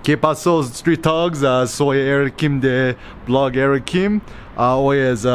¿Qué pasó, Street Dogs? Soy Eric Kim de blog Eric Kim. Hoy es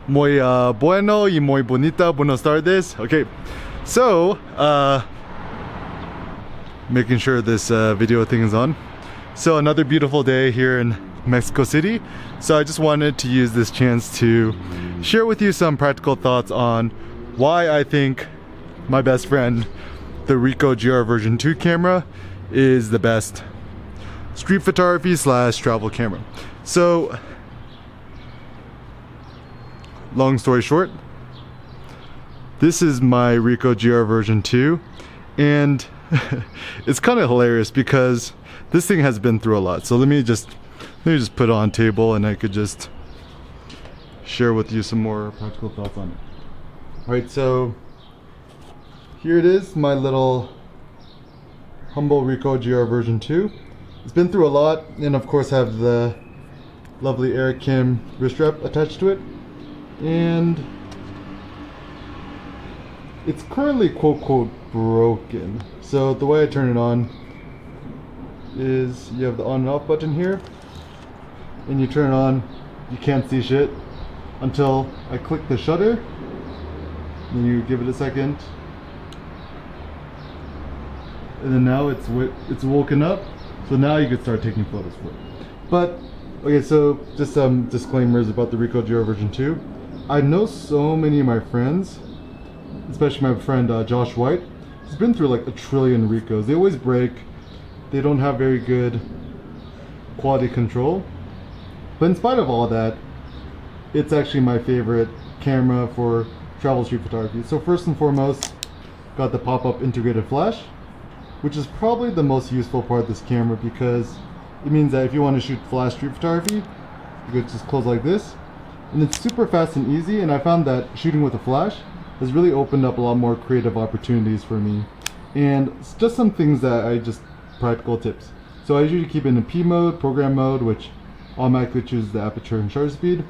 muy bueno y muy bonita. Buenas tardes. Okay, so making sure this video thing is on. So another beautiful day here in Mexico City. So I just wanted to use this chance to share with you some practical thoughts on why I think my best friend, the Ricoh GR version 2 camera, is the best street photography / travel camera. So long story short, this is my Ricoh GR version 2, and it's kind of hilarious because this thing has been through a lot. So let me just put it on table and I could just share with you some more practical thoughts on it. Alright, so here it is, my little humble Ricoh GR version 2. It's been through a lot, and of course have the lovely Eric Kim wrist strap attached to it. And it's currently quote broken. So the way I turn it on is you have the on and off button here, and you turn it on, you can't see shit until I click the shutter, and you give it a second, and then now it's woken up, so now you can start taking photos for it. But okay, so just some disclaimers about the Ricoh GR version 2. I know so many of my friends, especially my friend Josh White. He's been through like a trillion Ricos. They always break. They don't have very good quality control. But in spite of all that, it's actually my favorite camera for travel street photography. So first and foremost, got the pop-up integrated flash, which is probably the most useful part of this camera, because it means that if you want to shoot flash street photography, you could just close like this, and it's super fast and easy. And I found that shooting with a flash has really opened up a lot more creative opportunities for me. And it's just some things that I just practical tips. So I usually keep it in P mode, program mode, which automatically chooses the aperture and shutter speed.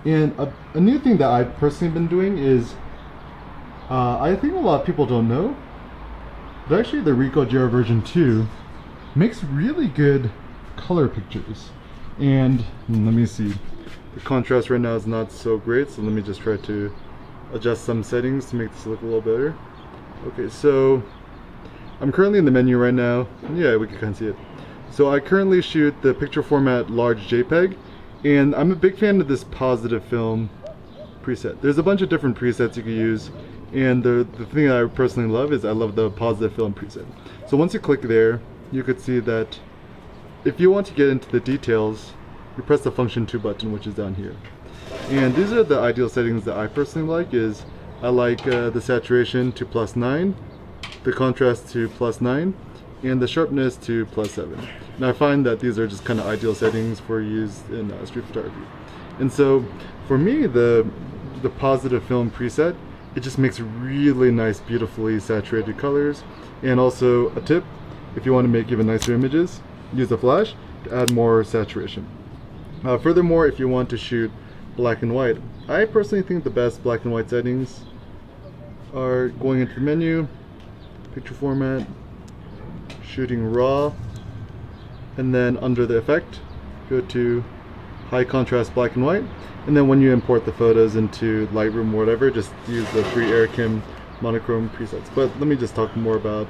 And a new thing that I've personally been doing is, I think a lot of people don't know, but actually the Ricoh GR version 2 makes really good color pictures. And let me see, the contrast right now is not so great, so let me just try to adjust some settings to make this look a little better. Okay, so I'm currently in the menu right now. Yeah, we can kind of see it. So I currently shoot the picture format large JPEG, and I'm a big fan of this positive film preset. There's a bunch of different presets you can use, and the thing that I personally love is I love the positive film preset. So once you click there, you could see that if you want to get into the details, you press the function 2 button, which is down here. And these are the ideal settings that I personally like. Is I like the saturation to +9, the contrast to +9, and the sharpness to +7. And I find that these are just kind of ideal settings for use in street photography. And so for me, the positive film preset, it just makes really nice, beautifully saturated colors. And also a tip, if you want to make even nicer images, use a flash to add more saturation. Furthermore, if you want to shoot black and white, I personally think the best black and white settings are going into the menu, picture format, shooting raw, and then under the effect, go to high contrast black and white. And then when you import the photos into Lightroom or whatever, just use the free Eric Kim monochrome presets. But let me just talk more about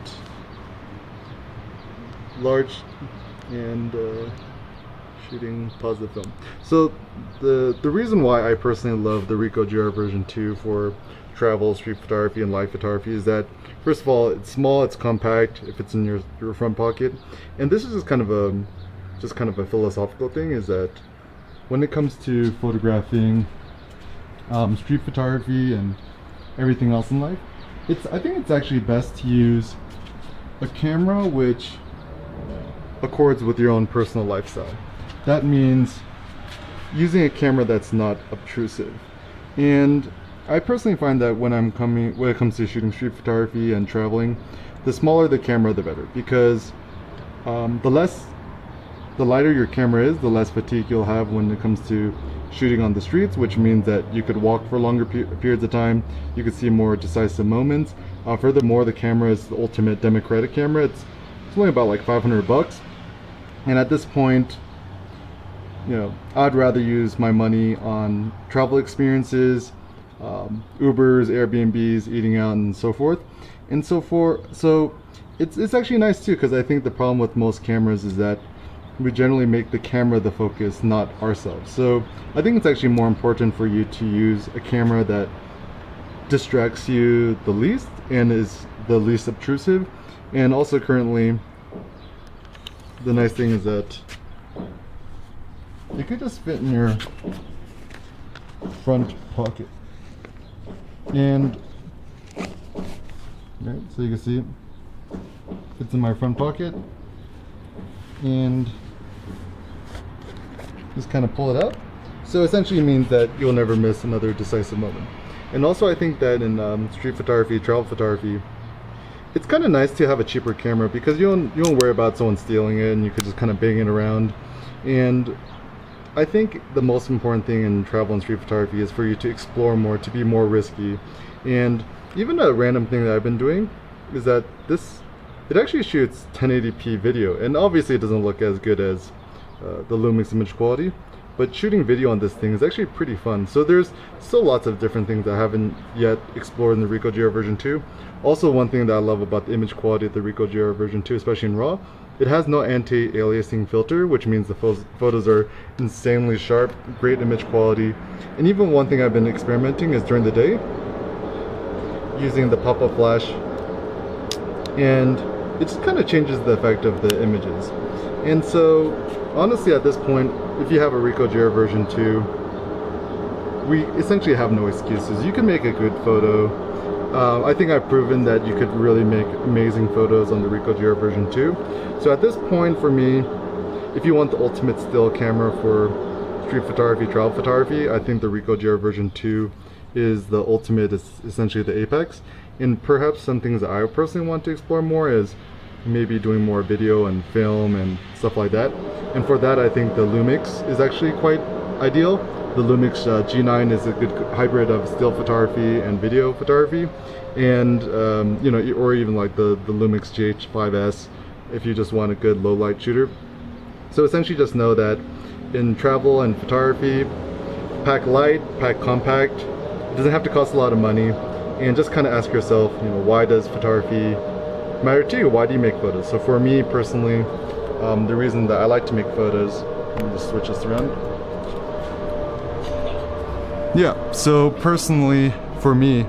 large and shooting positive film. So the reason why I personally love the Ricoh GR version 2 for travel, street photography, and live photography is that, first of all, it's small, it's compact, if it's in your front pocket. And this is just kind of a philosophical thing, is that when it comes to photographing street photography and everything else in life, I think it's actually best to use a camera which accords with your own personal lifestyle. That means using a camera that's not obtrusive. And I personally find that when it comes to shooting street photography and traveling, the smaller the camera, the better, because the lighter your camera is, the less fatigue you'll have when it comes to shooting on the streets, which means that you could walk for longer periods of time, you could see more decisive moments. Furthermore, the camera is the ultimate democratic camera. It's only about like $500, And at this point, you know, I'd rather use my money on travel experiences, Ubers, Airbnbs, eating out, and so forth. And so it's actually nice too, because I think the problem with most cameras is that we generally make the camera the focus, not ourselves. So I think it's actually more important for you to use a camera that distracts you the least and is the least obtrusive. And also currently, the nice thing is that it could just fit in your front pocket. And right, so you can see it fits in my front pocket, and just kind of pull it up. So essentially it means that you'll never miss another decisive moment. And also I think that in street photography, travel photography, it's kind of nice to have a cheaper camera, because you don't worry about someone stealing it, and you could just kind of bang it around. And I think the most important thing in travel and street photography is for you to explore more, to be more risky. And even a random thing that I've been doing is that it actually shoots 1080p video, and obviously it doesn't look as good as the Lumix image quality, but shooting video on this thing is actually pretty fun. So there's still lots of different things that I haven't yet explored in the Ricoh GR version 2. Also, one thing that I love about the image quality of the Ricoh GR version 2, especially in RAW, it has no anti-aliasing filter, which means the photos are insanely sharp, great image quality. And even one thing I've been experimenting is during the day, using the pop-up flash, and it just kind of changes the effect of the images. And so honestly, at this point, if you have a Ricoh GR version 2, we essentially have no excuses. You can make a good photo. I think I've proven that you could really make amazing photos on the Ricoh GR version 2. So at this point, for me, if you want the ultimate still camera for street photography, travel photography, I think the Ricoh GR version 2 is the ultimate, is essentially the apex. And perhaps some things that I personally want to explore more is maybe doing more video and film and stuff like that. And for that, I think the Lumix is actually quite ideal. The Lumix G9 is a good hybrid of still photography and video photography, and you know, or even like the Lumix GH5S if you just want a good low light shooter. So essentially, just know that in travel and photography, pack light, pack compact. It doesn't have to cost a lot of money, and just kind of ask yourself, you know, why does photography matter to you? Why do you make photos? So for me personally, the reason that I like to make photos, let me just switch this around. Yeah, so personally, for me,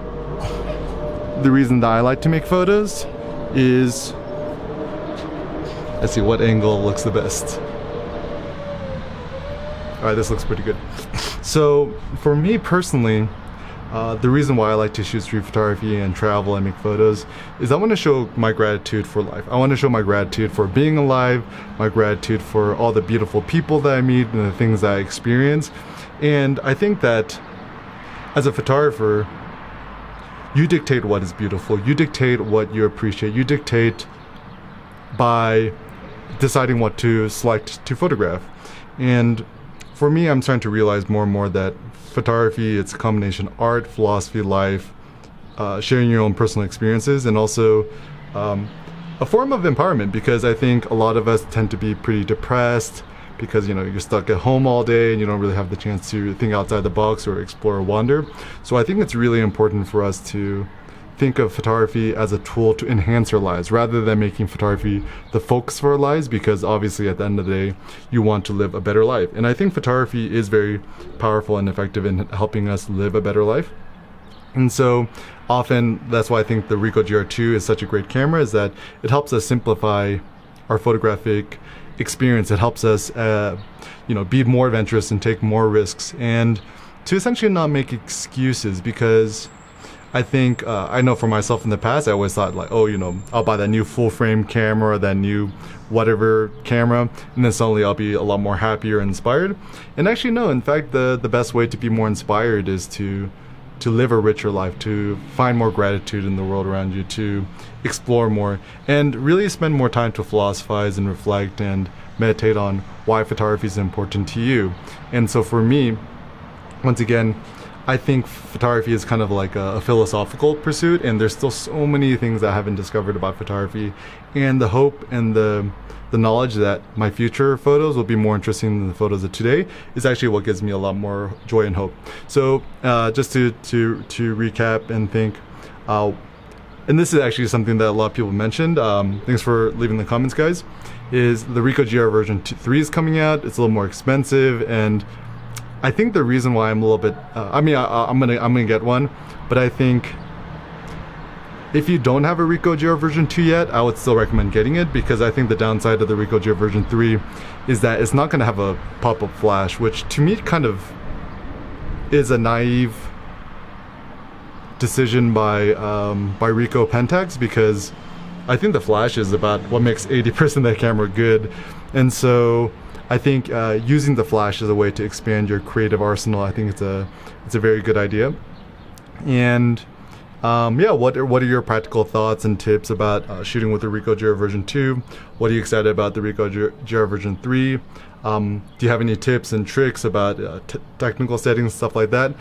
the reason that I like to make photos is, let's see what angle looks the best. Alright, this looks pretty good. So, for me personally, the reason why I like to shoot street photography and travel and make photos is I want to show my gratitude for life. I want to show my gratitude for being alive, my gratitude for all the beautiful people that I meet and the things that I experience. And I think that as a photographer, you dictate what is beautiful, you dictate what you appreciate, you dictate by deciding what to select to photograph. And for me, I'm starting to realize more and more that photography, it's a combination of art, philosophy, life, sharing your own personal experiences, and also a form of empowerment, because I think a lot of us tend to be pretty depressed because, you know, you're stuck at home all day and you don't really have the chance to think outside the box or explore or wander. So I think it's really important for us to think of photography as a tool to enhance our lives rather than making photography the focus for our lives, because obviously at the end of the day you want to live a better life. And I think photography is very powerful and effective in helping us live a better life. And so often that's why I think the Ricoh GR2 is such a great camera, is that it helps us simplify our photographic experience. It helps us you know, be more adventurous and take more risks, and to essentially not make excuses, because I think, I know for myself in the past, I always thought like, oh, you know, I'll buy that new full frame camera or that new whatever camera, and then suddenly I'll be a lot more happier and inspired. And actually no, in fact, the best way to be more inspired is to live a richer life, to find more gratitude in the world around you, to explore more, and really spend more time to philosophize and reflect and meditate on why photography is important to you. And so for me, once again, I think photography is kind of like a philosophical pursuit, and there's still so many things I haven't discovered about photography, and the hope and the knowledge that my future photos will be more interesting than the photos of today is actually what gives me a lot more joy and hope. So just to recap and think, and this is actually something that a lot of people mentioned, thanks for leaving the comments, guys, is the Ricoh GR version 3 is coming out. It's a little more expensive, and I think the reason why I'm a little bit, I'm gonna get one, but I think if you don't have a Ricoh GR version 2 yet, I would still recommend getting it, because I think the downside of the Ricoh GR version 3 is that it's not gonna have a pop-up flash, which to me kind of is a naive decision by Ricoh Pentax, because I think the flash is about what makes 80% of that camera good. And so I think using the flash as a way to expand your creative arsenal, I think it's a very good idea. And yeah, what are your practical thoughts and tips about shooting with the Ricoh GR version 2? What are you excited about the Ricoh GR version 3? Do you have any tips and tricks about technical settings, stuff like that?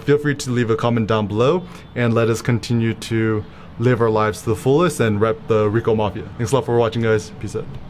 Feel free to leave a comment down below, and let us continue to live our lives to the fullest and rep the Ricoh Mafia. Thanks a lot for watching, guys. Peace out.